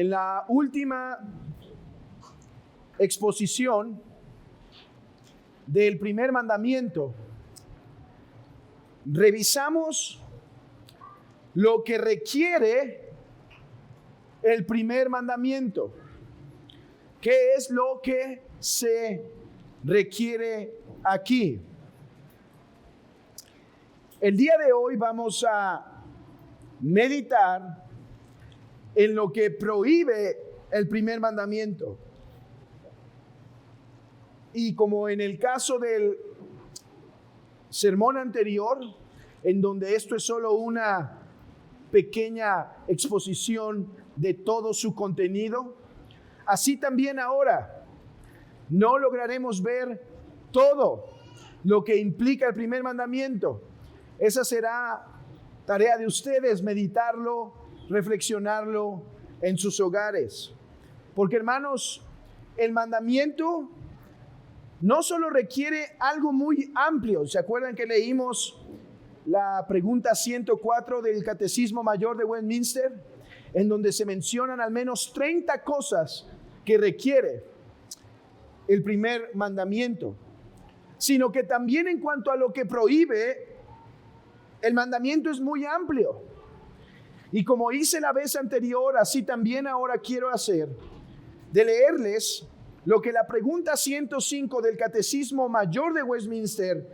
En la última exposición del primer mandamiento, revisamos lo que requiere el primer mandamiento. ¿Qué es lo que se requiere aquí? El día de hoy vamos a meditar en lo que prohíbe el primer mandamiento. Y como en el caso del sermón anterior, en donde esto es solo una pequeña exposición de todo su contenido, así también ahora no lograremos ver todo lo que implica el primer mandamiento. Esa será tarea de ustedes, meditarlo, reflexionarlo en sus hogares. Porque, hermanos, el mandamiento no solo requiere algo muy amplio. ¿Se acuerdan que leímos la pregunta 104 del Catecismo Mayor de Westminster? En donde se mencionan al menos 30 cosas que requiere el primer mandamiento. Sino que también en cuanto a lo que prohíbe, el mandamiento es muy amplio. Y como hice la vez anterior, así también ahora quiero hacer, de leerles lo que la pregunta 105 del Catecismo Mayor de Westminster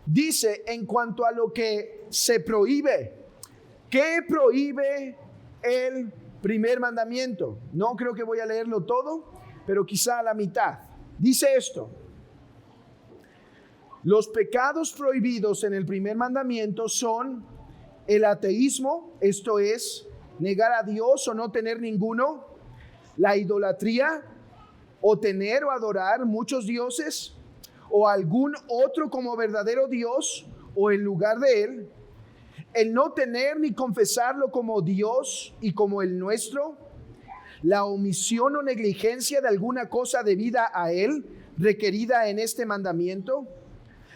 dice en cuanto a lo que se prohíbe. ¿Qué prohíbe el primer mandamiento? No creo que voy a leerlo todo, pero quizá a la mitad. Dice esto: los pecados prohibidos en el primer mandamiento son el ateísmo, esto es, negar a Dios o no tener ninguno; la idolatría, o tener o adorar muchos dioses, o algún otro como verdadero Dios o en lugar de él; el no tener ni confesarlo como Dios y como el nuestro; la omisión o negligencia de alguna cosa debida a él, requerida en este mandamiento;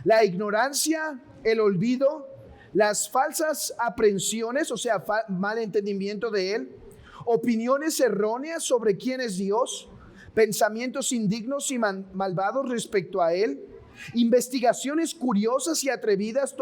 la ignorancia, el olvido, las falsas aprehensiones, o sea, mal entendimiento de él; opiniones erróneas sobre quién es Dios; pensamientos indignos y malvados respecto a él; investigaciones curiosas y atrevidas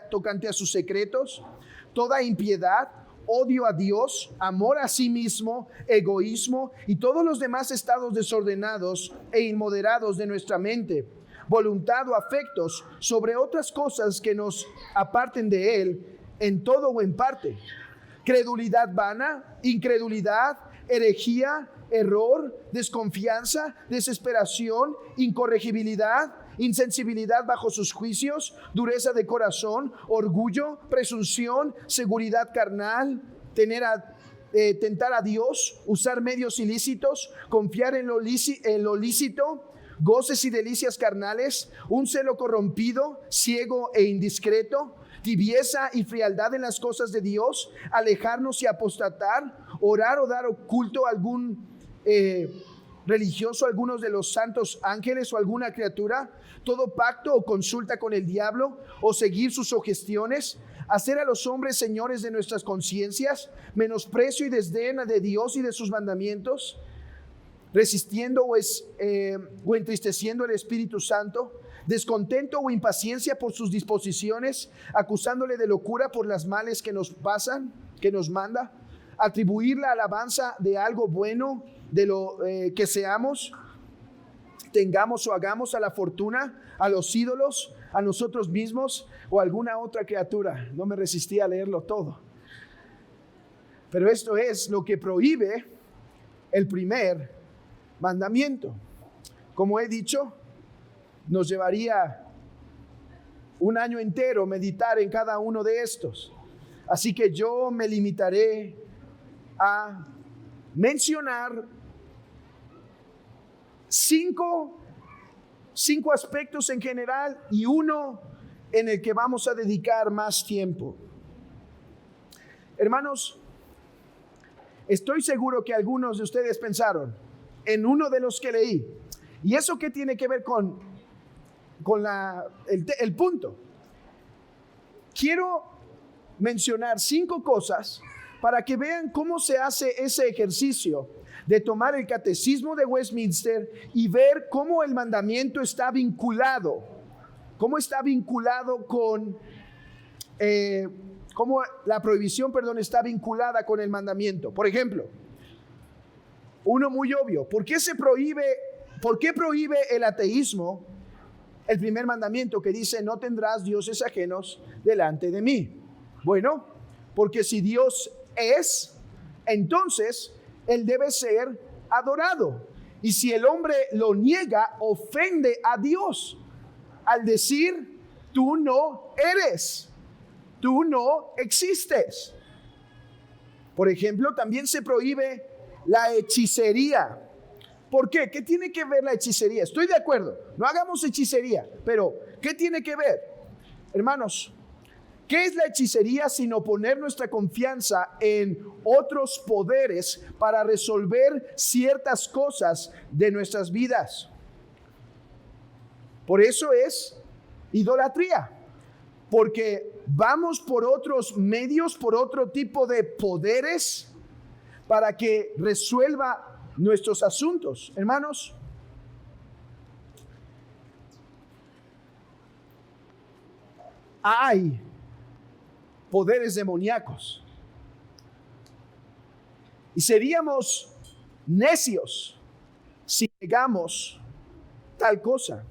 tocante a sus secretos; toda impiedad, odio a Dios, amor a sí mismo, egoísmo y todos los demás estados desordenados e inmoderados de nuestra mente, voluntad o afectos sobre otras cosas que nos aparten de él en todo o en parte; credulidad vana, incredulidad, herejía, error, desconfianza, desesperación, incorregibilidad, insensibilidad bajo sus juicios, dureza de corazón, orgullo, presunción, seguridad carnal, tentar a Dios, usar medios ilícitos, confiar en lo lícito, goces y delicias carnales, un celo corrompido, ciego e indiscreto, tibieza y frialdad en las cosas de Dios, alejarnos y apostatar, orar o dar culto a algún religioso, algunos de los santos ángeles o alguna criatura, todo pacto o consulta con el diablo o seguir sus sugestiones, hacer a los hombres señores de nuestras conciencias, menosprecio y desdén de Dios y de sus mandamientos, resistiendo o entristeciendo el Espíritu Santo, descontento o impaciencia por sus disposiciones, acusándole de locura por las males que nos pasan, que nos manda, atribuir la alabanza de algo bueno de lo que seamos, tengamos o hagamos a la fortuna, a los ídolos, a nosotros mismos o a alguna otra criatura. No me resistí a leerlo todo. Pero esto es lo que prohíbe el primer mandamiento. Como he dicho, nos llevaría un año entero meditar en cada uno de estos. Así que yo me limitaré a mencionar cinco aspectos en general y uno en el que vamos a dedicar más tiempo. Hermanos, estoy seguro que algunos de ustedes pensaron en uno de los que leí. ¿Y eso qué tiene que ver con el punto? Quiero mencionar 5 cosas para que vean cómo se hace ese ejercicio de tomar el catecismo de Westminster y ver cómo el mandamiento está vinculado, con, cómo la prohibición, está vinculada con el mandamiento. Por ejemplo, uno muy obvio, ¿por qué prohíbe el ateísmo el primer mandamiento que dice no tendrás dioses ajenos delante de mí? Bueno, porque si Dios es, entonces Él debe ser adorado. Y si el hombre lo niega, ofende a Dios al decir, tú no eres, tú no existes. Por ejemplo, también se prohíbe la hechicería. ¿Por qué? ¿Qué tiene que ver la hechicería? Estoy de acuerdo, no hagamos hechicería, pero ¿qué tiene que ver? Hermanos, ¿qué es la hechicería sino poner nuestra confianza en otros poderes para resolver ciertas cosas de nuestras vidas? Por eso es idolatría, porque vamos por otros medios, por otro tipo de poderes para que resuelva nuestros asuntos. Hermanos, hay poderes demoníacos y seríamos necios si negamos tal cosa.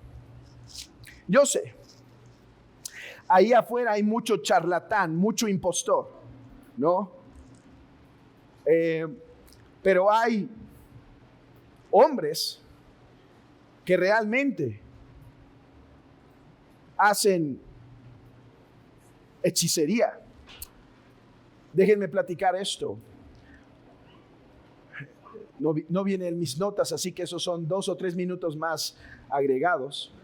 Yo sé, ahí afuera hay mucho charlatán, mucho impostor, ¿no? Pero hay hombres que realmente hacen hechicería. Déjenme platicar esto. No viene en mis notas, así que esos son 2 o 3 minutos más agregados,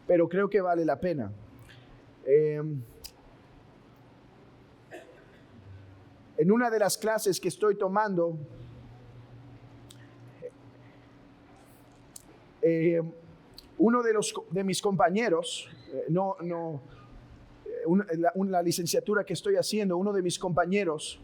pero creo que vale la pena. En una de las clases que estoy tomando, uno de mis compañeros, la licenciatura que estoy haciendo, uno de mis compañeros,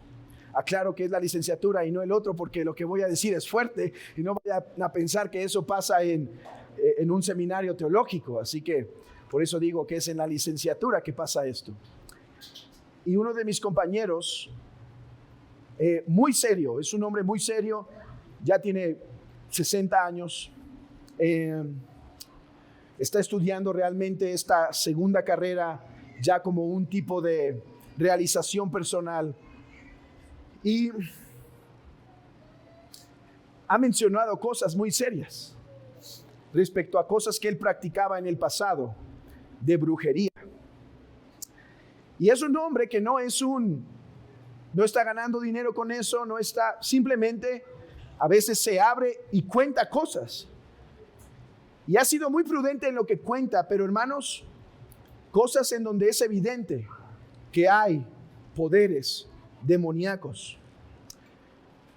aclaro que es la licenciatura y no el otro porque lo que voy a decir es fuerte y no vayan a pensar que eso pasa en un seminario teológico, así que por eso digo que es en la licenciatura que pasa esto. Y uno de mis compañeros, muy serio, es un hombre muy serio, ya tiene 60 años, está estudiando realmente esta segunda carrera ya como un tipo de realización personal y ha mencionado cosas muy serias respecto a cosas que él practicaba en el pasado de brujería. Y es un hombre que no está ganando dinero con eso, simplemente a veces se abre y cuenta cosas. Y ha sido muy prudente en lo que cuenta, pero hermanos, cosas en donde es evidente que hay poderes demoníacos.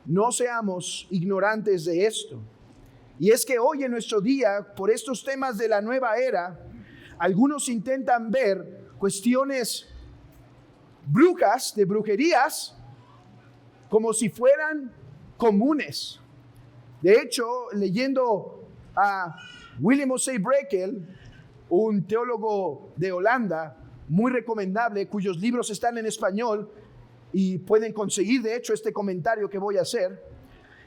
No seamos ignorantes de esto. Y es que hoy en nuestro día, por estos temas de la nueva era, algunos intentan ver cuestiones brujas, de brujerías, como si fueran comunes. De hecho, leyendo a Willem Osei Breckel, un teólogo de Holanda, muy recomendable, cuyos libros están en español y pueden conseguir de hecho este comentario que voy a hacer.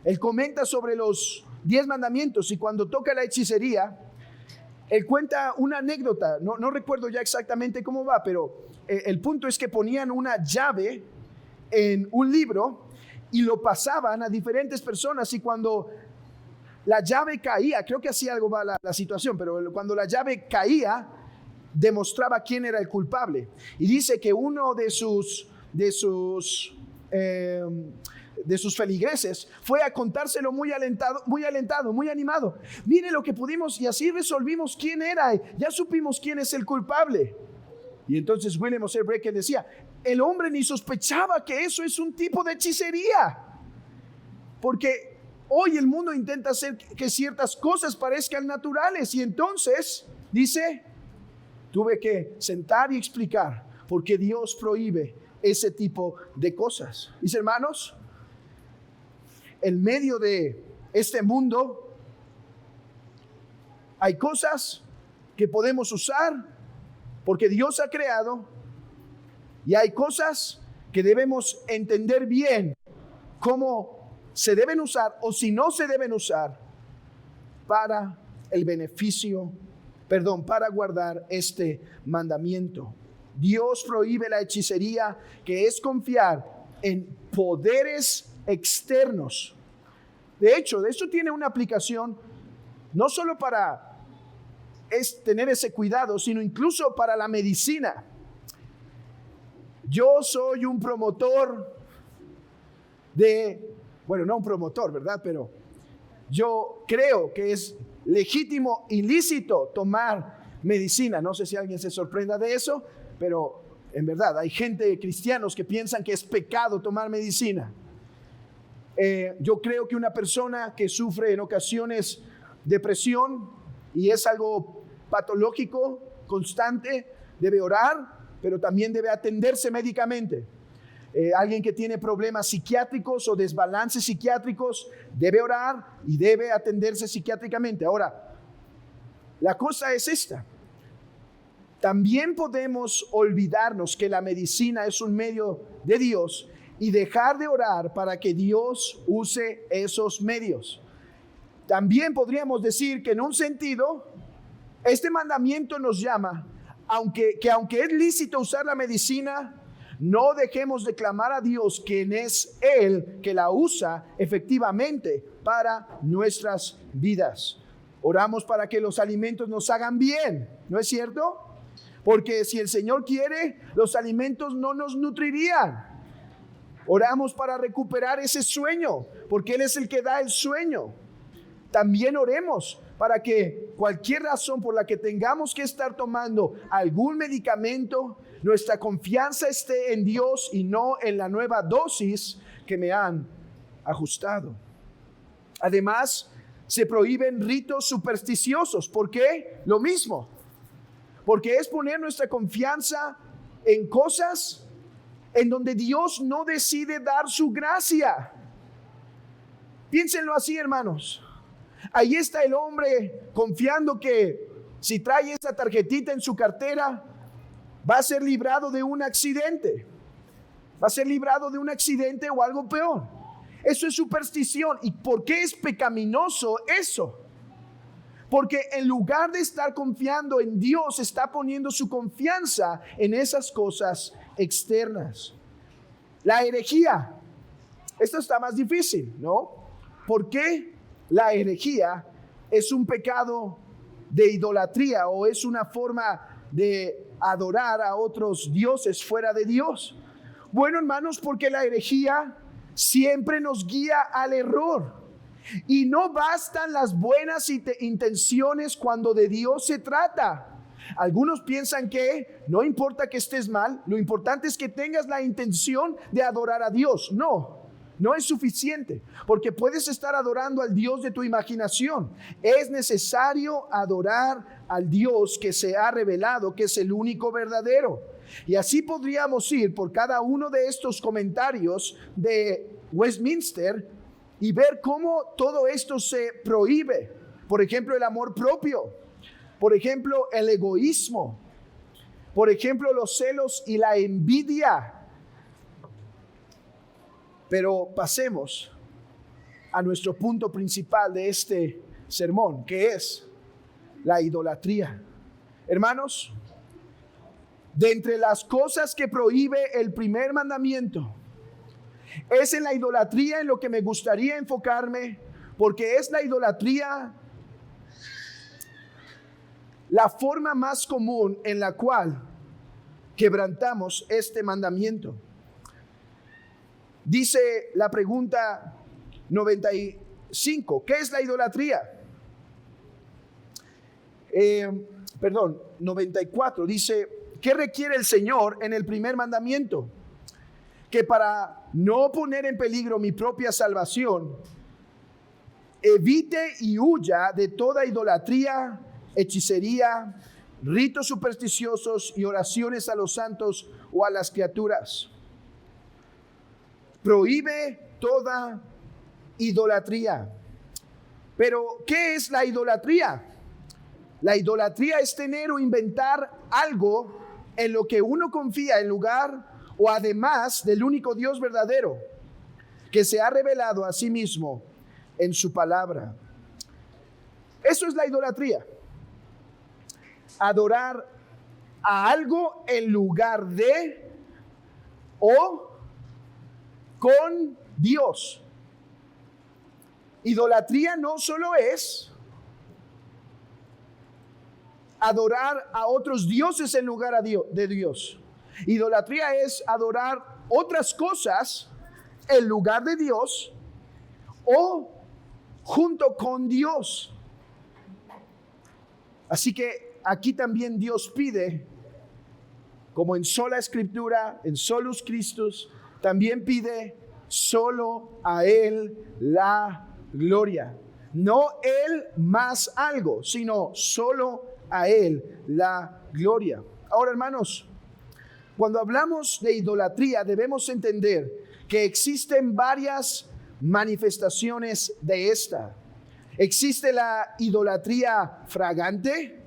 Él comenta sobre los 10 mandamientos y cuando toca la hechicería, él cuenta una anécdota, no recuerdo ya exactamente cómo va, pero el punto es que ponían una llave en un libro y lo pasaban a diferentes personas y cuando la llave caía, creo que así algo va la situación, pero cuando la llave caía, demostraba quién era el culpable. Y dice que uno de sus feligreses fue a contárselo muy alentado, muy animado. Mire lo que pudimos y así resolvimos quién era, ya supimos quién es el culpable. Y entonces Willem Osei Breckel decía, el hombre ni sospechaba que eso es un tipo de hechicería, porque hoy el mundo intenta hacer que ciertas cosas parezcan naturales y entonces, dice, tuve que sentar y explicar por qué Dios prohíbe ese tipo de cosas. Mis hermanos, el medio de este mundo, hay cosas que podemos usar porque Dios ha creado, y hay cosas que debemos entender bien cómo se deben usar o si no se deben usar para el beneficio, para guardar este mandamiento. Dios prohíbe la hechicería, que es confiar en poderes externos. De hecho, esto tiene una aplicación no solo para tener ese cuidado, sino incluso para la medicina. Yo soy un promotor no un promotor, ¿verdad? Pero yo creo que es legítimo y lícito tomar medicina. No sé si alguien se sorprenda de eso, pero en verdad hay cristianos que piensan que es pecado tomar medicina. Yo creo que una persona que sufre en ocasiones depresión y es algo patológico, constante, debe orar, pero también debe atenderse médicamente. Alguien que tiene problemas psiquiátricos o desbalances psiquiátricos debe orar y debe atenderse psiquiátricamente. Ahora, la cosa es esta. También podemos olvidarnos que la medicina es un medio de Dios y dejar de orar para que Dios use esos medios. También podríamos decir que en un sentido, este mandamiento nos llama, aunque es lícito usar la medicina, no dejemos de clamar a Dios, quien es Él que la usa efectivamente para nuestras vidas. Oramos para que los alimentos nos hagan bien, ¿no es cierto? Porque si el Señor quiere, los alimentos no nos nutrirían. Oramos para recuperar ese sueño, porque Él es el que da el sueño. También oremos para que cualquier razón por la que tengamos que estar tomando algún medicamento, nuestra confianza esté en Dios y no en la nueva dosis que me han ajustado. Además, se prohíben ritos supersticiosos. ¿Por qué? Lo mismo. Porque es poner nuestra confianza en cosas en donde Dios no decide dar su gracia. Piénsenlo así, hermanos. Ahí está el hombre confiando que si trae esa tarjetita en su cartera, va a ser librado de un accidente. Va a ser librado de un accidente o algo peor. Eso es superstición. ¿Y por qué es pecaminoso eso? Porque en lugar de estar confiando en Dios, está poniendo su confianza en esas cosas externas. La herejía. Esto está más difícil, ¿no? ¿Por qué la herejía es un pecado de idolatría o es una forma de adorar a otros dioses fuera de Dios? Bueno, hermanos, porque la herejía siempre nos guía al error. Y no bastan las buenas intenciones cuando de Dios se trata. Algunos piensan que no importa que estés mal, lo importante es que tengas la intención de adorar a Dios. No es suficiente, porque puedes estar adorando al Dios de tu imaginación. Es necesario adorar al Dios que se ha revelado, que es el único verdadero. Y así podríamos ir por cada uno de estos comentarios de Westminster y ver cómo todo esto se prohíbe. Por ejemplo, el amor propio. Por ejemplo, el egoísmo. Por ejemplo, los celos y la envidia. Pero pasemos a nuestro punto principal de este sermón, que es la idolatría. Hermanos, de entre las cosas que prohíbe el primer mandamiento, es en la idolatría en lo que me gustaría enfocarme, porque es la idolatría la forma más común en la cual quebrantamos este mandamiento. Dice la pregunta 95, ¿qué es la idolatría? 94, dice, ¿qué requiere el Señor en el primer mandamiento? Que para no poner en peligro mi propia salvación, evite y huya de toda idolatría, hechicería, ritos supersticiosos y oraciones a los santos o a las criaturas. Prohíbe toda idolatría. Pero, ¿qué es la idolatría? La idolatría es tener o inventar algo en lo que uno confía en lugar o además del único Dios verdadero que se ha revelado a sí mismo en su palabra. Eso es la idolatría. Adorar a algo en lugar de o con Dios. Idolatría no solo es adorar a otros dioses en lugar de Dios. Idolatría es adorar otras cosas en lugar de Dios o junto con Dios. Así que aquí también Dios pide, como en sola escritura, en solus Christus, también pide solo a Él la gloria. No Él más algo, sino solo a Él la gloria. Ahora, hermanos, cuando hablamos de idolatría, debemos entender que existen varias manifestaciones de esta. Existe la idolatría fragante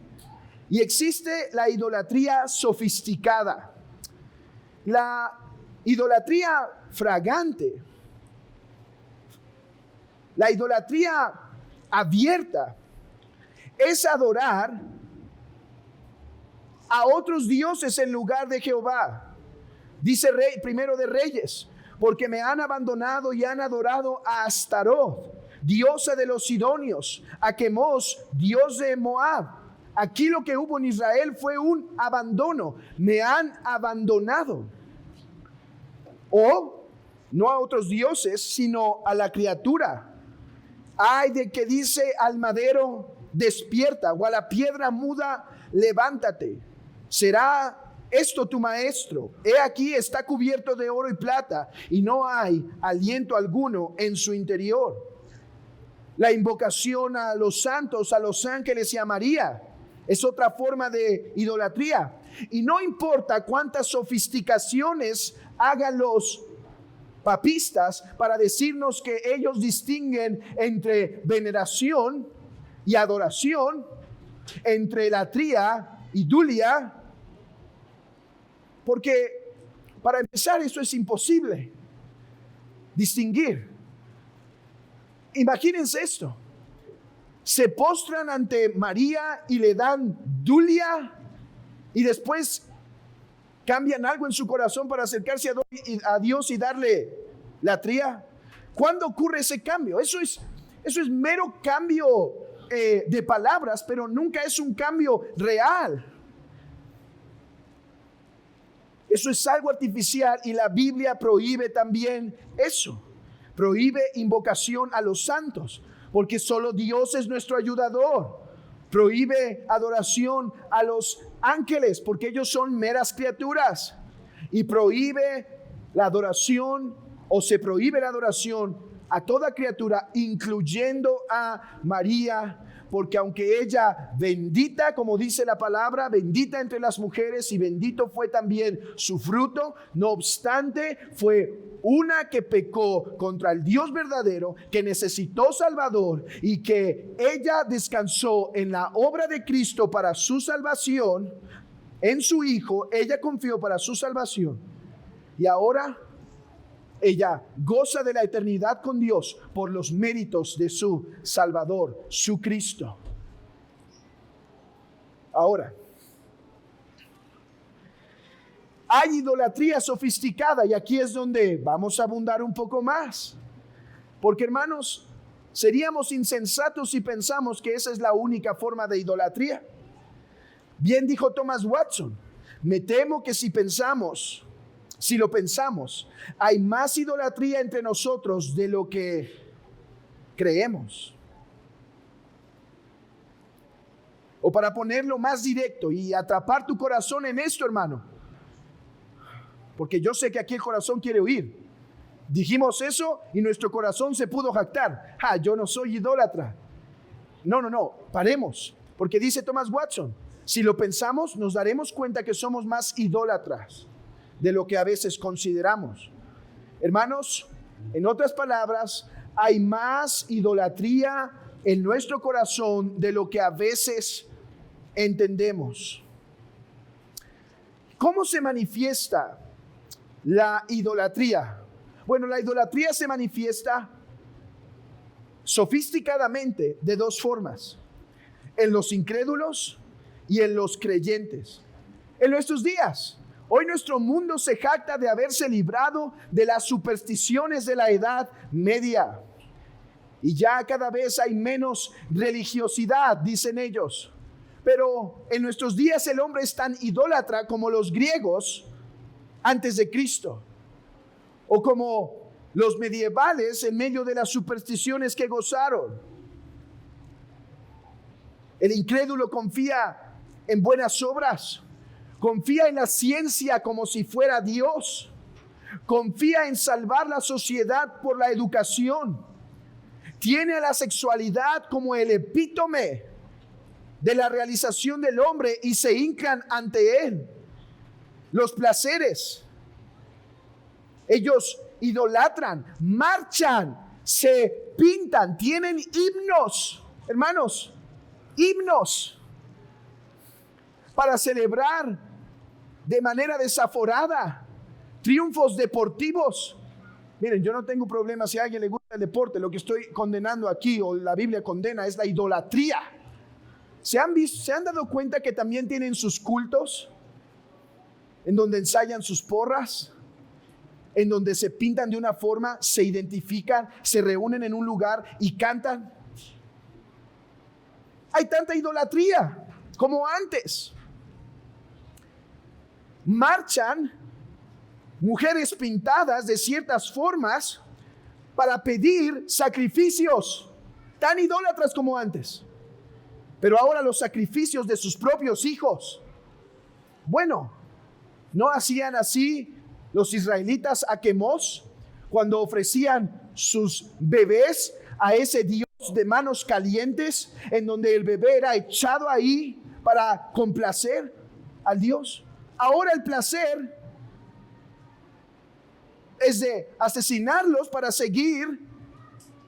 y existe la idolatría sofisticada. La idolatría fragante, la idolatría abierta, es adorar a otros dioses en lugar de Jehová. Dice Primero de Reyes, porque me han abandonado y han adorado a Astaroth, diosa de los sidonios, a Quemos, dios de Moab. Aquí lo que hubo en Israel fue un abandono. Me han abandonado. O no a otros dioses, sino a la criatura. Ay de que dice al madero, despierta, o a la piedra muda, levántate. ¿Será esto tu maestro? He aquí está cubierto de oro y plata, y no hay aliento alguno en su interior. La invocación a los santos, a los ángeles y a María es otra forma de idolatría. Y no importa cuántas sofisticaciones hagan los papistas para decirnos que ellos distinguen entre veneración y adoración, entre latría y dulia, porque para empezar eso es imposible distinguir. Imagínense esto: se postran ante María y le dan dulia y después cambian algo en su corazón para acercarse a Dios y darle latría. ¿Cuándo ocurre ese cambio? Eso es mero cambio de palabras, pero nunca es un cambio real. Eso es algo artificial y la Biblia prohíbe también eso. Prohíbe invocación a los santos, porque solo Dios es nuestro ayudador. Prohíbe adoración a los ángeles, porque ellos son meras criaturas. Y prohíbe la adoración, o se prohíbe la adoración a toda criatura, incluyendo a María, porque aunque ella bendita, como dice la palabra, bendita entre las mujeres y bendito fue también su fruto, no obstante fue una que pecó contra el Dios verdadero, que necesitó Salvador y que ella descansó en la obra de Cristo para su salvación, en su Hijo, ella confió para su salvación y ahora ella goza de la eternidad con Dios por los méritos de su Salvador, su Cristo. Ahora, hay idolatría sofisticada y aquí es donde vamos a abundar un poco más. Porque, hermanos, seríamos insensatos si pensamos que esa es la única forma de idolatría. Bien dijo Thomas Watson, me temo que si lo pensamos, hay más idolatría entre nosotros de lo que creemos. O para ponerlo más directo y atrapar tu corazón en esto, hermano, porque yo sé que aquí el corazón quiere oír. Dijimos eso y nuestro corazón se pudo jactar. Yo no soy idólatra. No, paremos, porque dice Thomas Watson, si lo pensamos, nos daremos cuenta que somos más idólatras de lo que a veces consideramos. Hermanos, en otras palabras, hay más idolatría en nuestro corazón de lo que a veces entendemos. ¿Cómo se manifiesta la idolatría? Bueno, la idolatría se manifiesta sofisticadamente de dos formas: en los incrédulos y en los creyentes. En nuestros días, hoy nuestro mundo se jacta de haberse librado de las supersticiones de la Edad Media. Y ya cada vez hay menos religiosidad, dicen ellos. Pero en nuestros días el hombre es tan idólatra como los griegos antes de Cristo, o como los medievales en medio de las supersticiones que gozaron. El incrédulo confía en buenas obras, confía en la ciencia como si fuera Dios, confía en salvar la sociedad por la educación, tiene a la sexualidad como el epítome de la realización del hombre y se hincan ante él. Los placeres, ellos idolatran, marchan, se pintan, tienen himnos, hermanos, himnos para celebrar de manera desaforada triunfos deportivos. Miren, yo no tengo problema si a alguien le gusta el deporte. Lo que estoy condenando aquí, o la Biblia condena, es la idolatría. ¿Se han dado cuenta que también tienen sus cultos en donde ensayan sus porras, en donde se pintan de una forma, se identifican, se reúnen en un lugar y cantan? Hay tanta idolatría como antes. Marchan mujeres pintadas de ciertas formas para pedir sacrificios, tan idólatras como antes. Pero ahora los sacrificios de sus propios hijos. Bueno, ¿no hacían así los israelitas a Quemos cuando ofrecían sus bebés a ese Dios de manos calientes, en donde el bebé era echado ahí para complacer al Dios? Ahora el placer es de asesinarlos para seguir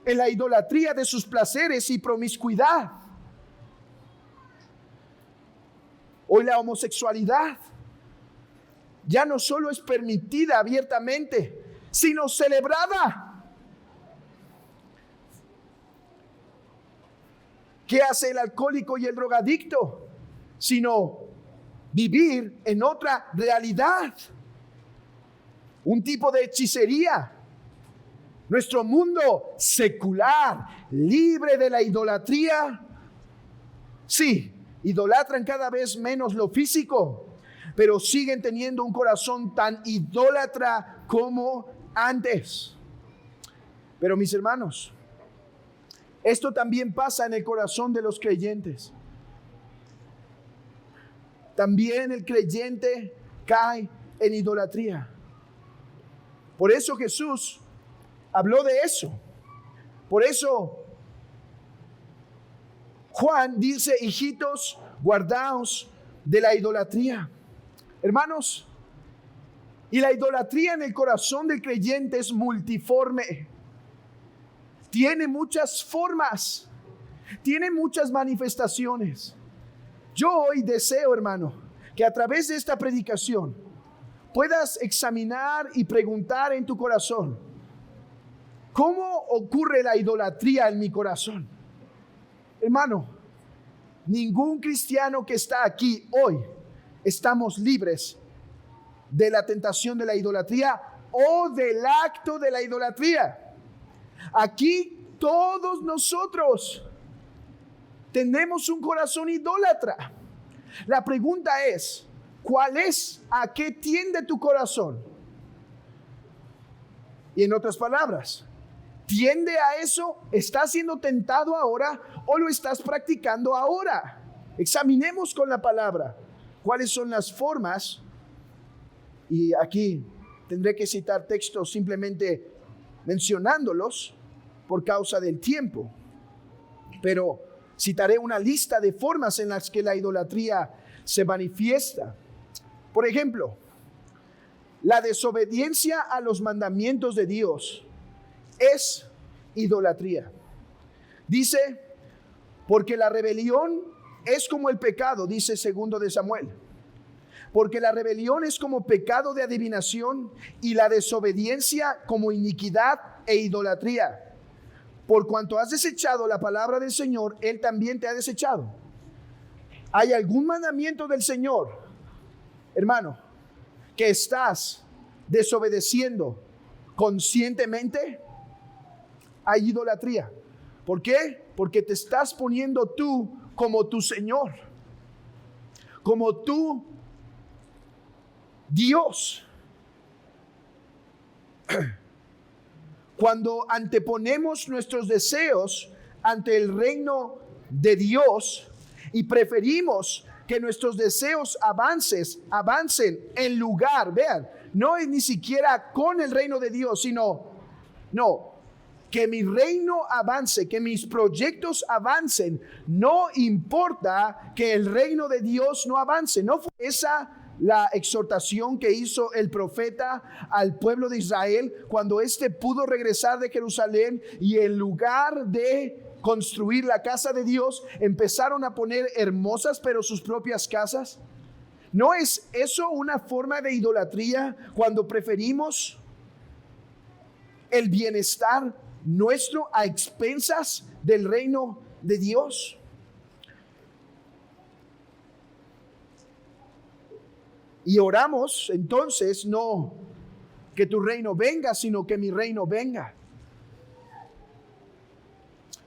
en la idolatría de sus placeres y promiscuidad. Hoy la homosexualidad ya no solo es permitida abiertamente, sino celebrada. ¿Qué hace el alcohólico y el drogadicto? Sino vivir en otra realidad, un tipo de hechicería. Nuestro mundo secular, libre de la idolatría, sí, idolatran cada vez menos lo físico, pero siguen teniendo un corazón tan idólatra como antes. Pero mis hermanos, esto también pasa en el corazón de los creyentes. También el creyente cae en idolatría. Por eso Jesús habló de eso. Por eso Juan dice: hijitos, guardaos de la idolatría. Hermanos, y la idolatría en el corazón del creyente es multiforme. Tiene muchas formas, tiene muchas manifestaciones. Yo hoy deseo, hermano, que a través de esta predicación puedas examinar y preguntar en tu corazón: ¿cómo ocurre la idolatría en mi corazón? Hermano, ningún cristiano que está aquí hoy estamos libres de la tentación de la idolatría o del acto de la idolatría. Aquí todos nosotros tenemos un corazón idólatra. La pregunta es: ¿cuál es? ¿A qué tiende tu corazón? Y en otras palabras, ¿tiende a eso? ¿Estás siendo tentado ahora o lo estás practicando ahora? Examinemos con la palabra cuáles son las formas. Y aquí tendré que citar textos simplemente mencionándolos por causa del tiempo. Pero citaré una lista de formas en las que la idolatría se manifiesta. Por ejemplo, la desobediencia a los mandamientos de Dios es idolatría. Dice: Porque la rebelión es como el pecado, dice segundo de Samuel. Porque la rebelión es como pecado de adivinación y la desobediencia como iniquidad e idolatría. Por cuanto has desechado la palabra del Señor, Él también te ha desechado. ¿Hay algún mandamiento del Señor, hermano, que estás desobedeciendo conscientemente? Hay idolatría. ¿Por qué? Porque te estás poniendo tú como tu Señor, como tu Dios. Cuando anteponemos nuestros deseos ante el reino de Dios y preferimos que nuestros deseos avancen en lugar, vean, no es ni siquiera con el reino de Dios, sino, no, que mi reino avance, que mis proyectos avancen, no importa que el reino de Dios no avance. ¿No fue esa la exhortación que hizo el profeta al pueblo de Israel cuando éste pudo regresar de Jerusalén y en lugar de construir la casa de Dios empezaron a poner hermosas pero sus propias casas? ¿No es eso una forma de idolatría cuando preferimos el bienestar nuestro a expensas del reino de Dios? Y oramos entonces no que tu reino venga, sino que mi reino venga.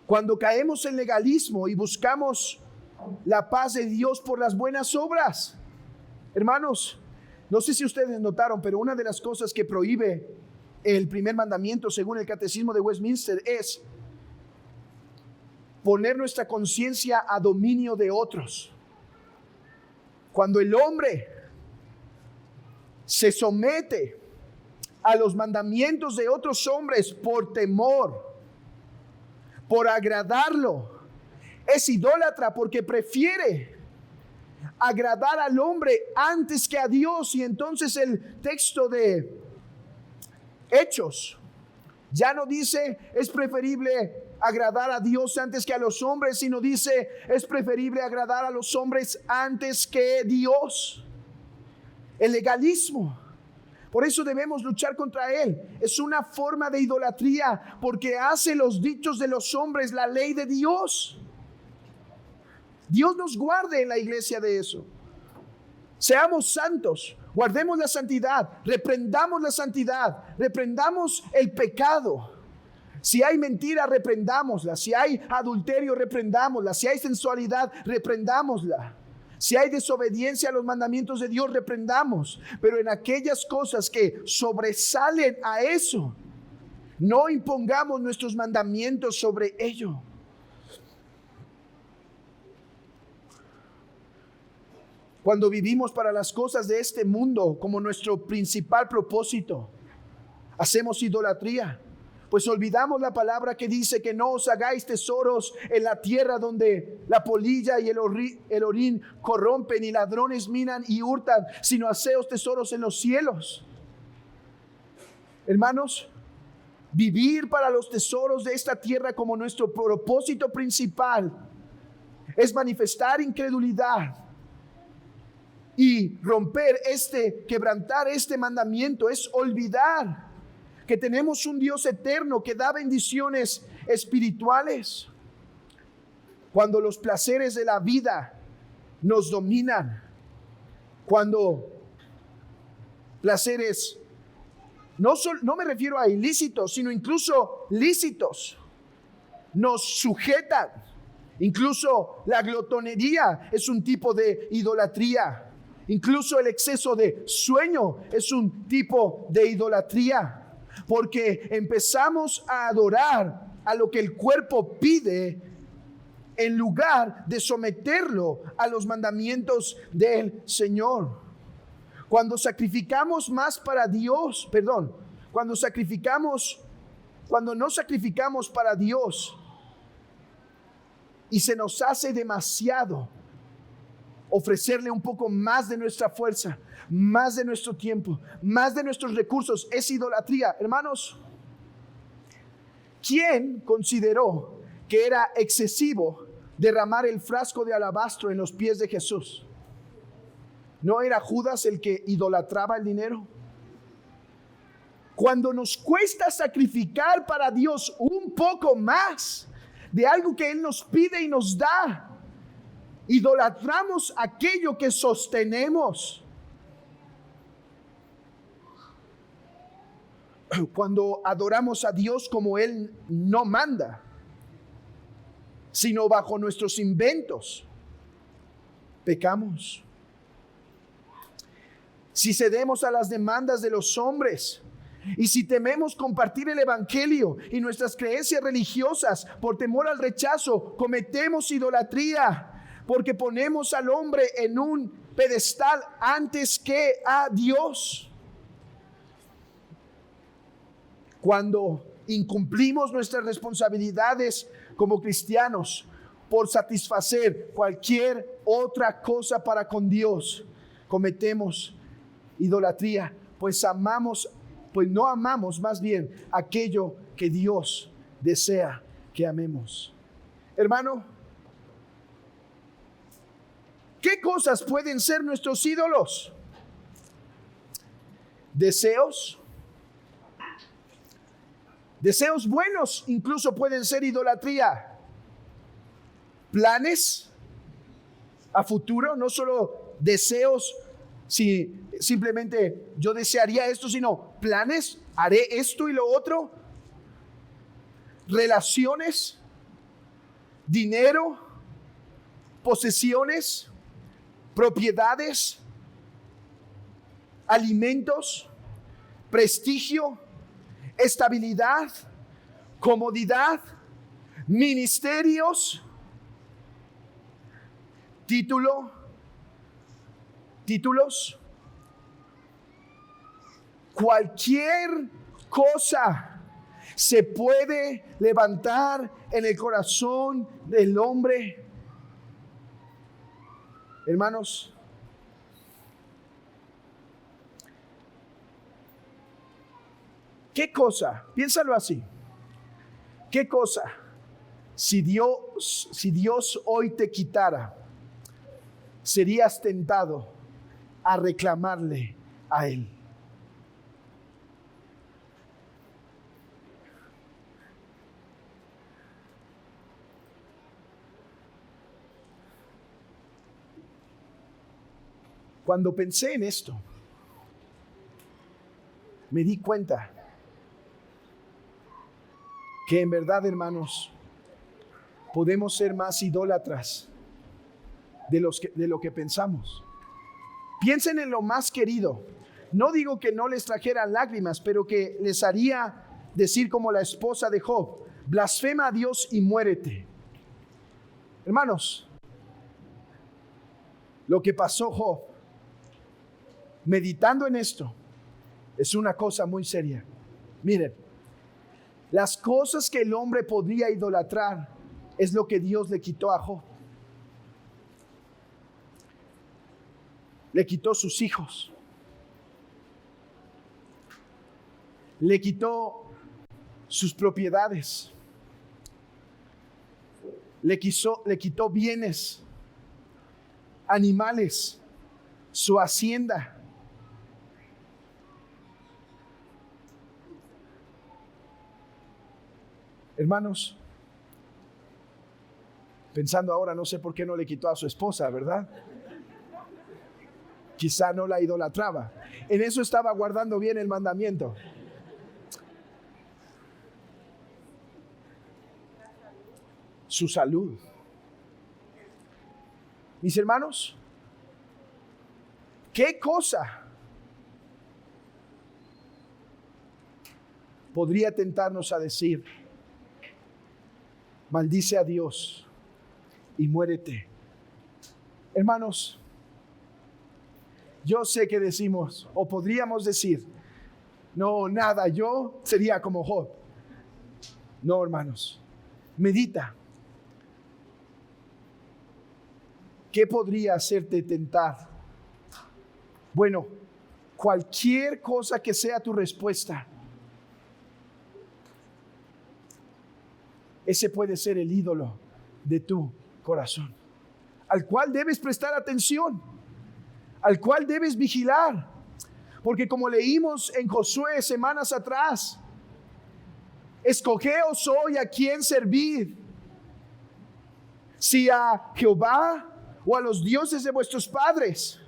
Cuando caemos en legalismo y buscamos la paz de Dios por las buenas obras, hermanos, no sé si ustedes notaron, pero una de las cosas que prohíbe el primer mandamiento según el Catecismo de Westminster es poner nuestra conciencia a dominio de otros. Cuando el hombre se somete a los mandamientos de otros hombres por temor, por agradarlo, es idólatra porque prefiere agradar al hombre antes que a Dios. Y entonces el texto de Hechos ya no dice es preferible agradar a Dios antes que a los hombres, sino dice es preferible agradar a los hombres antes que Dios. El legalismo, por eso debemos luchar contra él. Es una forma de idolatría porque hace los dichos de los hombres la ley de Dios. Dios nos guarde en la iglesia de eso. Seamos santos, guardemos la santidad, reprendamos la santidad, reprendamos el pecado. Si hay mentira, reprendámosla. Si hay adulterio, reprendámosla. Si hay sensualidad, reprendámosla. Si hay desobediencia a los mandamientos de Dios, reprendamos. Pero en aquellas cosas que sobresalen a eso, no impongamos nuestros mandamientos sobre ello. Cuando vivimos para las cosas de este mundo como nuestro principal propósito, hacemos idolatría. Pues olvidamos la palabra que dice que no os hagáis tesoros en la tierra donde la polilla y el orín corrompen y ladrones minan y hurtan, sino haceos tesoros en los cielos. Hermanos, vivir para los tesoros de esta tierra como nuestro propósito principal es manifestar incredulidad y quebrantar este mandamiento, es olvidar que tenemos un Dios eterno que da bendiciones espirituales. Cuando los placeres de la vida nos dominan, cuando placeres, no me refiero a ilícitos, sino incluso lícitos, nos sujetan. Incluso la glotonería es un tipo de idolatría. Incluso el exceso de sueño es un tipo de idolatría. Porque empezamos a adorar a lo que el cuerpo pide en lugar de someterlo a los mandamientos del Señor. Cuando sacrificamos más para Dios, cuando no sacrificamos para Dios y se nos hace demasiado ofrecerle un poco más de nuestra fuerza, más de nuestro tiempo, más de nuestros recursos, es idolatría. Hermanos, ¿quién consideró que era excesivo derramar el frasco de alabastro en los pies de Jesús? ¿No era Judas el que idolatraba el dinero? Cuando nos cuesta sacrificar para Dios un poco más de algo que Él nos pide y nos da, idolatramos aquello que sostenemos. Cuando adoramos a Dios como Él no manda, sino bajo nuestros inventos, pecamos. Si cedemos a las demandas de los hombres, y si tememos compartir el evangelio y nuestras creencias religiosas por temor al rechazo, cometemos idolatría, porque ponemos al hombre en un pedestal antes que a Dios. Cuando incumplimos nuestras responsabilidades como cristianos por satisfacer cualquier otra cosa para con Dios, cometemos idolatría, pues no amamos más bien aquello que Dios desea que amemos. Hermano, ¿qué cosas pueden ser nuestros ídolos? Deseos buenos incluso pueden ser idolatría. Planes a futuro, no solo deseos, si simplemente yo desearía esto, sino planes, haré esto y lo otro. Relaciones, dinero, posesiones, propiedades, alimentos, prestigio, estabilidad, comodidad, ministerios, títulos, cualquier cosa se puede levantar en el corazón del hombre. Hermanos, ¿qué cosa? Piénsalo así. ¿Qué cosa? Si Dios hoy te quitara, serías tentado a reclamarle a Él. Cuando pensé en esto, me di cuenta que en verdad, hermanos, podemos ser más idólatras de lo que pensamos. Piensen en lo más querido. No digo que no les trajeran lágrimas, pero que les haría decir como la esposa de Job: blasfema a Dios y muérete. Hermanos, lo que pasó Job, meditando en esto, es una cosa muy seria. Miren, las cosas que el hombre podría idolatrar es lo que Dios le quitó a Job. Le quitó sus hijos. Le quitó sus propiedades. Le quitó bienes, animales, su hacienda. Hermanos, pensando ahora, no sé por qué no le quitó a su esposa, ¿verdad? Quizá no la idolatraba. En eso estaba guardando bien el mandamiento. Su salud. Mis hermanos, ¿qué cosa podría tentarnos a decir: maldice a Dios y muérete? Hermanos, yo sé que decimos, o podríamos decir, no, nada, yo sería como Job. No, hermanos, medita. ¿Qué podría hacerte tentar? Bueno, cualquier cosa que sea tu respuesta, ese puede ser el ídolo de tu corazón, al cual debes prestar atención, al cual debes vigilar. Porque como leímos en Josué semanas atrás, escogeos hoy a quién servir, si a Jehová o a los dioses de vuestros padres.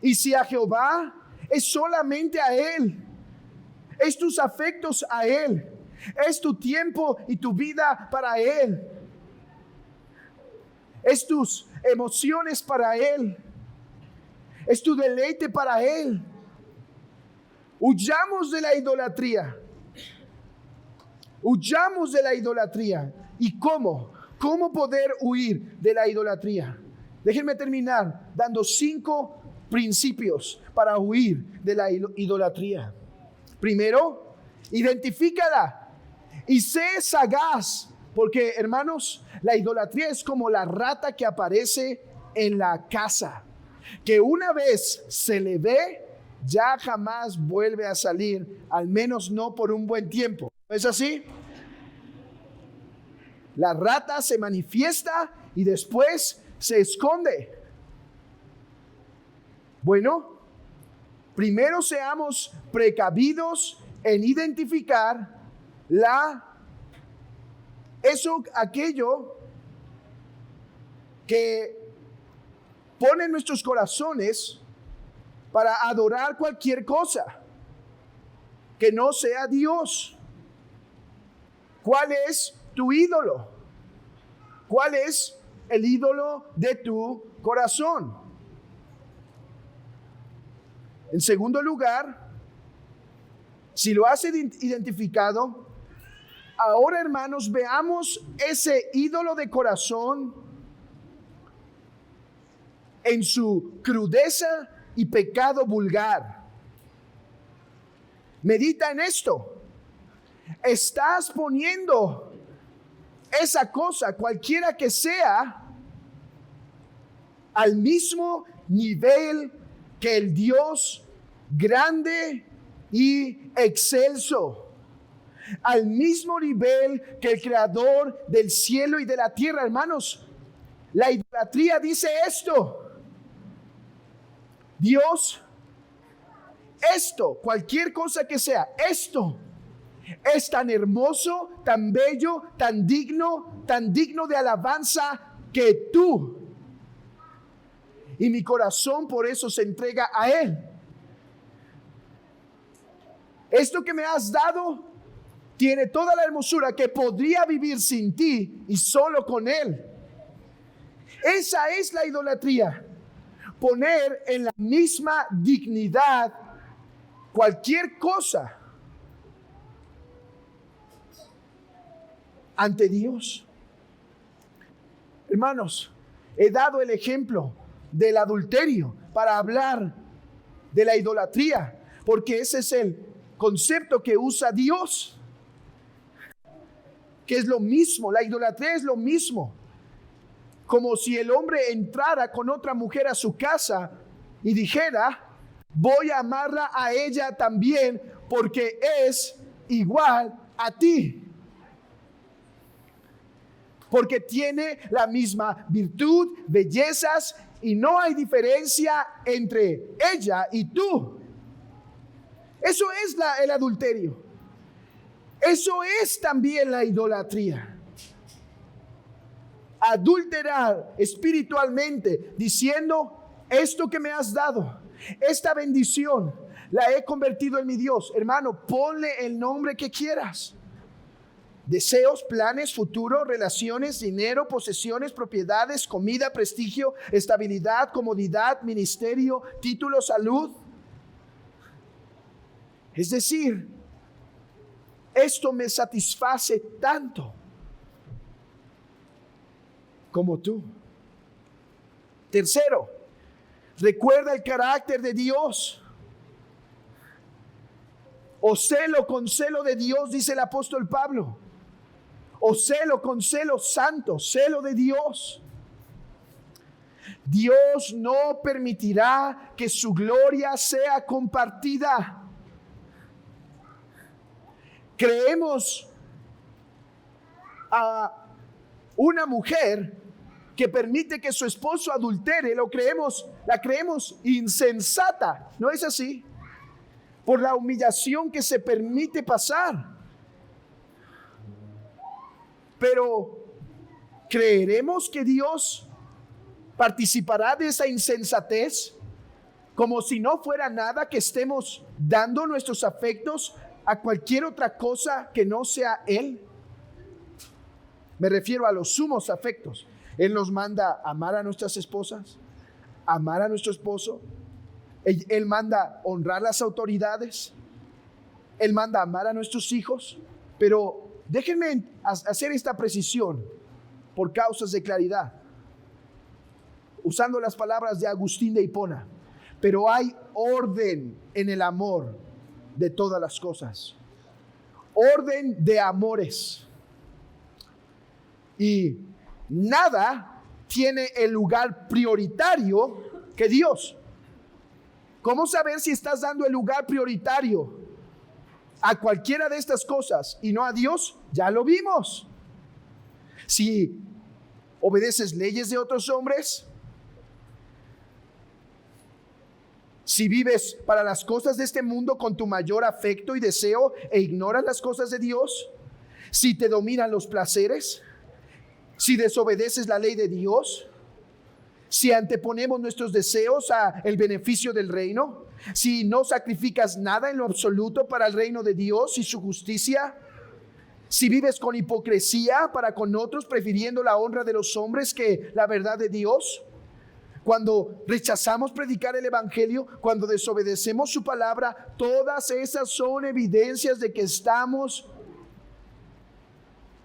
Y si a Jehová, es solamente a Él, es tus afectos a Él, es tu tiempo y tu vida para Él, es tus emociones para Él, es tu deleite para Él. Huyamos de la idolatría. Huyamos de la idolatría. ¿Y cómo? ¿Cómo poder huir de la idolatría? Déjenme terminar dando 5 principios para huir de la idolatría. Primero, identifícala y sé sagaz, porque hermanos, la idolatría es como la rata que aparece en la casa, que una vez se le ve, ya jamás vuelve a salir, al menos no por un buen tiempo. ¿No es así? La rata se manifiesta y después se esconde. Bueno, primero seamos precavidos en identificar aquello que pone en nuestros corazones para adorar cualquier cosa que no sea Dios. ¿Cuál es tu ídolo? ¿Cuál es el ídolo de tu corazón? En segundo lugar, si lo has identificado, ahora hermanos, veamos ese ídolo de corazón en su crudeza y pecado vulgar. Medita en esto. Estás poniendo esa cosa, cualquiera que sea, al mismo nivel que el Dios grande y excelso, al mismo nivel que el creador del cielo y de la tierra. Hermanos, la idolatría dice esto: Dios, esto, cualquier cosa que sea, esto es tan hermoso, tan bello, tan digno de alabanza que tú. Y mi corazón por eso se entrega a Él. Esto que me has dado tiene toda la hermosura que podría vivir sin ti y solo con Él. Esa es la idolatría. Poner en la misma dignidad cualquier cosa ante Dios. Hermanos, he dado el ejemplo del adulterio para hablar de la idolatría, porque ese es el concepto que usa Dios, que es lo mismo. La idolatría es lo mismo, como si el hombre entrara con otra mujer a su casa y dijera: voy a amarla a ella también porque es igual a ti, porque tiene la misma virtud, bellezas, y no hay diferencia entre ella y tú. Eso es el adulterio. Eso es también la idolatría. Adulterar espiritualmente, diciendo: esto que me has dado, esta bendición, la he convertido en mi Dios. Hermano, ponle el nombre que quieras. Deseos, planes, futuro, relaciones, dinero, posesiones, propiedades, comida, prestigio, estabilidad, comodidad, ministerio, título, salud. Es decir, esto me satisface tanto como tú. Tercero, recuerda el carácter de Dios. O celo con celo de Dios, dice el apóstol Pablo. O celo con celo santo, celo de Dios. Dios no permitirá que su gloria sea compartida. Creemos a una mujer que permite que su esposo adultere, la creemos insensata. ¿No es así? Por la humillación que se permite pasar. Pero ¿creeremos que Dios participará de esa insensatez? Como si no fuera nada que estemos dando nuestros afectos a cualquier otra cosa que no sea Él. Me refiero a los sumos afectos. Él nos manda amar a nuestras esposas, amar a nuestro esposo. Él manda honrar las autoridades. Él manda amar a nuestros hijos. Pero déjenme hacer esta precisión por causas de claridad, usando las palabras de Agustín de Hipona. Pero hay orden en el amor de todas las cosas. Orden de amores. Y nada tiene el lugar prioritario que Dios. ¿Cómo saber si estás dando el lugar prioritario a cualquiera de estas cosas y no a Dios? Ya lo vimos. Si obedeces leyes de otros hombres, si vives para las cosas de este mundo con tu mayor afecto y deseo e ignoras las cosas de Dios, si te dominan los placeres, si desobedeces la ley de Dios, si anteponemos nuestros deseos a el beneficio del reino, si no sacrificas nada en lo absoluto para el reino de Dios y su justicia, si vives con hipocresía para con otros, prefiriendo la honra de los hombres que la verdad de Dios, cuando rechazamos predicar el evangelio, cuando desobedecemos su palabra, todas esas son evidencias de que estamos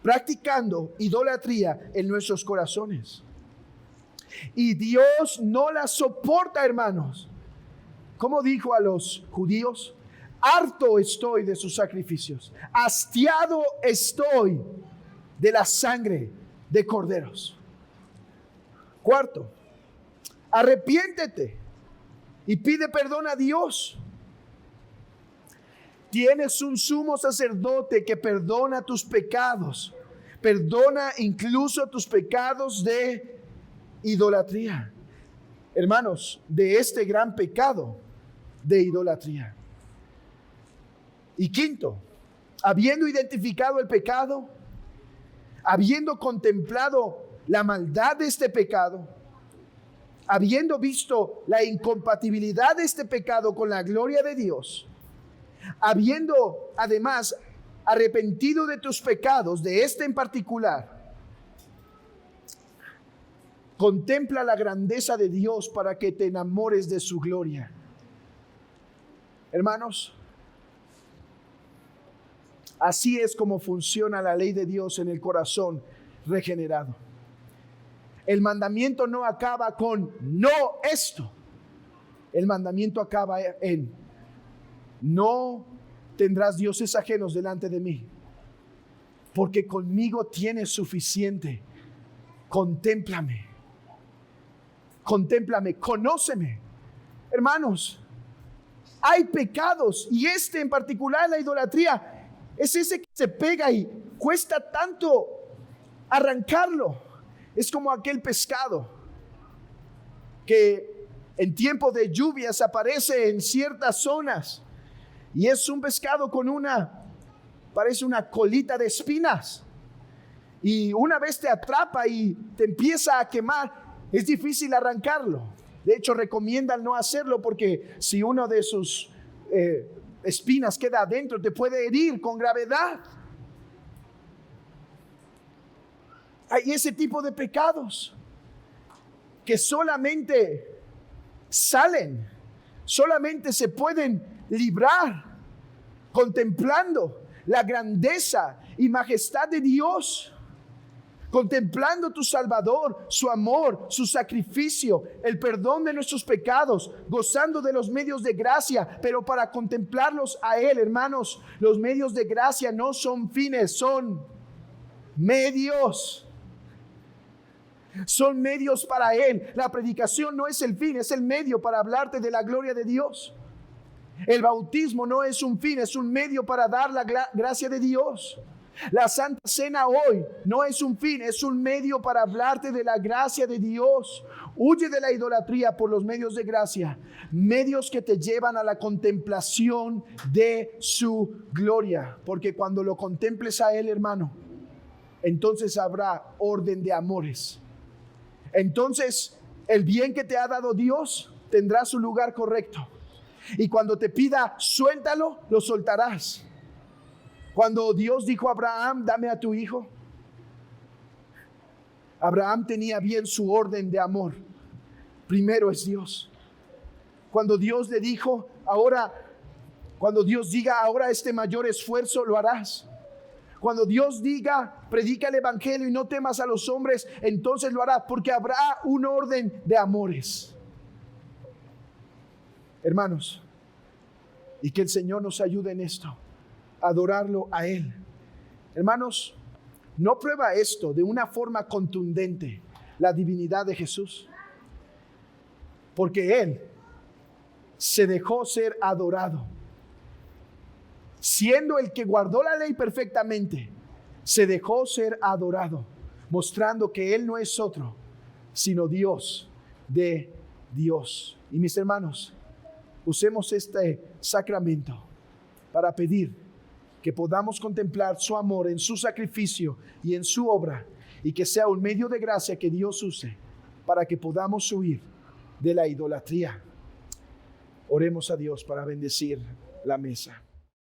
practicando idolatría en nuestros corazones. Y Dios no la soporta, hermanos. Como dijo a los judíos: harto estoy de sus sacrificios, hastiado estoy de la sangre de corderos. Cuarto, arrepiéntete y pide perdón a Dios. Tienes un sumo sacerdote que perdona tus pecados, perdona incluso tus pecados de idolatría. Hermanos, de este gran pecado de idolatría. Y quinto, habiendo identificado el pecado, habiendo contemplado la maldad de este pecado, habiendo visto la incompatibilidad de este pecado con la gloria de Dios, habiendo además arrepentido de tus pecados, de este en particular, contempla la grandeza de Dios para que te enamores de su gloria. Hermanos, así es como funciona la ley de Dios en el corazón regenerado. El mandamiento no acaba con no esto. El mandamiento acaba en: no tendrás dioses ajenos delante de mí, porque conmigo tienes suficiente. Contémplame, conóceme. Hermanos, hay pecados, y este en particular, la idolatría, es ese que se pega y cuesta tanto arrancarlo. Es como aquel pescado que en tiempo de lluvias aparece en ciertas zonas, y es un pescado con parece una colita de espinas, y una vez te atrapa y te empieza a quemar, es difícil arrancarlo. De hecho, recomiendan no hacerlo, porque si uno de sus espinas queda adentro, te puede herir con gravedad. Hay ese tipo de pecados que solamente se pueden librar contemplando la grandeza y majestad de Dios, contemplando tu Salvador, su amor, su sacrificio, el perdón de nuestros pecados, gozando de los medios de gracia. Pero para contemplarlos a Él, hermanos, los medios de gracia no son fines, son medios. Son medios para Él. La predicación no es el fin, es el medio para hablarte de la gloria de Dios. El bautismo no es un fin, es un medio para dar la gracia de Dios. La Santa Cena hoy no es un fin, es un medio para hablarte de la gracia de Dios. Huye de la idolatría por los medios de gracia, medios que te llevan a la contemplación de su gloria. Porque cuando lo contemples a Él, hermano, entonces habrá orden de amores. Entonces el bien que te ha dado Dios tendrá su lugar correcto. Y cuando te pida suéltalo, lo soltarás. Cuando Dios dijo a Abraham, dame a tu hijo, Abraham tenía bien su orden de amor. Primero es Dios. Cuando Dios le dijo, cuando Dios diga, ahora este mayor esfuerzo lo harás. Cuando Dios diga, predica el evangelio y no temas a los hombres, entonces lo harás, porque habrá un orden de amores. Hermanos, y que el Señor nos ayude en esto, adorarlo a Él. Hermanos, ¿no prueba esto de una forma contundente la divinidad de Jesús? Porque Él se dejó ser adorado. Siendo el que guardó la ley perfectamente, se dejó ser adorado, mostrando que Él no es otro, sino Dios de Dios. Y mis hermanos, usemos este sacramento para pedir que podamos contemplar su amor en su sacrificio y en su obra, y que sea un medio de gracia que Dios use para que podamos huir de la idolatría. Oremos a Dios para bendecir la mesa.